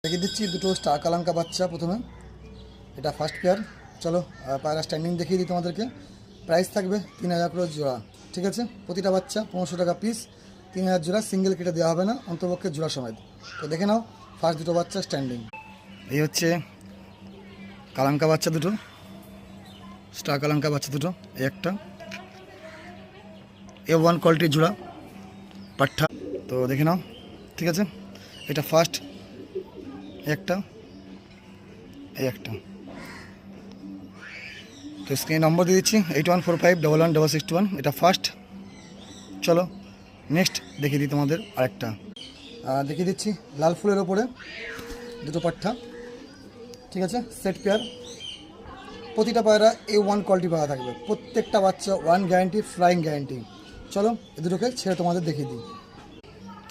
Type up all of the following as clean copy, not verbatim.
দেখিয়ে দিচ্ছি দুটো স্টার কালাঙ্কা বাচ্চা। প্রথমে এটা ফার্স্ট পেয়ার। চলো পায়রা স্ট্যান্ডিং দেখিয়ে দিই তোমাদেরকে। প্রাইস থাকবে 3000 করে জোড়া, ঠিক আছে। প্রতিটা বাচ্চা 1500 টাকা পিস, 3000 জোড়া, সিঙ্গেল কেটে দেওয়া হবে না, অন্তপক্ষে জোড়া সমেত। তো দেখে নাও ফার্স্ট দুটো বাচ্চা স্ট্যান্ডিং। এই হচ্ছে কালাঙ্কা বাচ্চা দুটো, স্টার কালাঙ্কা বাচ্চা দুটো। এই একটা A1 কোয়ালিটির জোড়া পাঠা। তো দেখে নাও, ঠিক আছে। এটা ফার্স্ট একটা, এই একটা। তো স্ক্রিনে নম্বর দিয়ে দিচ্ছি 8145111621, এটা ফার্স্ট। চলো নেক্সট দেখিয়ে দিই তোমাদের আরেকটা। দেখিয়ে দিচ্ছি লাল ফুলের ওপরে দুটো পাঠা, ঠিক আছে, সেট পেয়ার। প্রতিটা পায়রা A1 কোয়ালিটি পাওয়া থাকবে, প্রত্যেকটা বাচ্চা 1 গ্যারান্টি, ফ্লাইং গ্যারান্টি। চলো এ দুটোকে ছেড়ে তোমাদের দেখিয়ে দিই।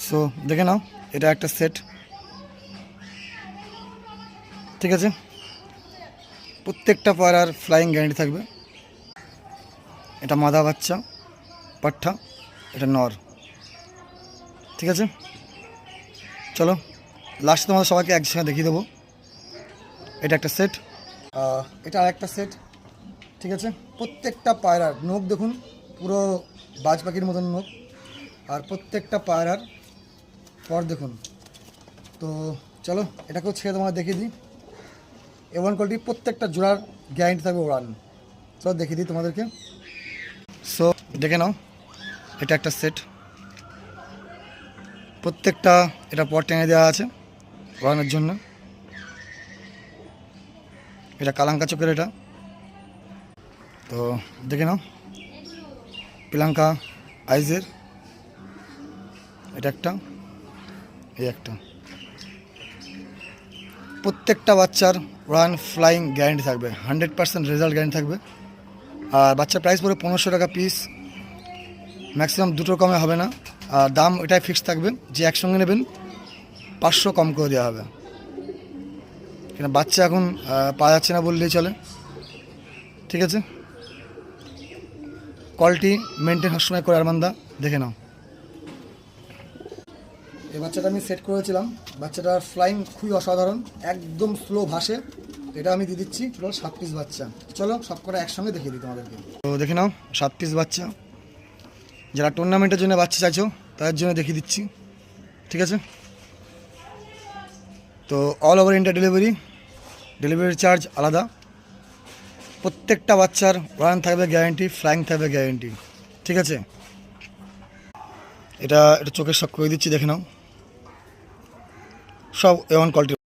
সো দেখে নাও, এটা একটা সেট, ঠিক আছে। প্রত্যেকটা পায়রার ফ্লাইং গ্যারান্টি থাকবে। এটা মাদা বাচ্চা পাঠা, এটা নর, ঠিক আছে। চলো লাস্টে তোমাদের সবাইকে একসঙ্গে দেখিয়ে দেবো। এটা একটা সেট, এটা আর একটা সেট, ঠিক আছে। প্রত্যেকটা পায়রার নখ দেখুন, পুরো বাজ পাখির মতন নখ, আর প্রত্যেকটা পায়রার পর দেখুন। তো চলো এটাকেও ছেড়ে তোমাদের দেখিয়ে দিই। A1 কোয়ালিটি, প্রত্যেকটা জোড়ার গ্যারান্টি থাকবে ওড়ান। চলো দেখিয়ে দিই তোমাদেরকে। সো দেখে নাও, এটা একটা সেট, প্রত্যেকটা এটা পর টেনে দেওয়া আছে ওড়ানোর জন্য। এটা কালাঙ্কা চোখের এটা। তো দেখে নাও, পিলাঙ্কা আইজের এটা একটা, এই একটা। প্রত্যেকটা বাচ্চার ওড়ান ফ্লাইং গ্যারান্টি থাকবে, 100% রেজাল্ট গ্যারান্টি থাকবে। আর বাচ্চার প্রাইস পড়ে 1500 টাকা পিস, ম্যাক্সিমাম দুটোর কমে হবে না। আর দাম এটাই ফিক্স থাকবে যে একসঙ্গে নেবেন 500 কম করে দেওয়া হবে। কেন বাচ্চা এখন পাওয়া যাচ্ছে না বললেই চলে, ঠিক আছে। কোয়ালিটি মেনটেন সবসময় করে আরমানদা, দেখে নাও। এই বাচ্চাটা আমি সেট করেছিলাম, বাচ্চাটার ফ্লাইং খুবই অসাধারণ, একদম স্লো ভাসে। এটা আমি দিয়ে দিচ্ছি টোটাল 7 পিস বাচ্চা। চলো সব কটা একসঙ্গে দেখিয়ে দিই তোমাদেরকে। তো দেখে নাও 7 পিস বাচ্চা। যারা টুর্নামেন্টের জন্য বাচ্চা চাইছো তাদের জন্য দেখিয়ে দিচ্ছি, ঠিক আছে। তো all over India delivery charge আলাদা। প্রত্যেকটা বাচ্চার রান থাকবে গ্যারান্টি, ফ্লাইং থাকবে গ্যারান্টি, ঠিক আছে। এটা চোখের শখ করে দিচ্ছি, দেখে নাও। সব A1 কোয়ালিটির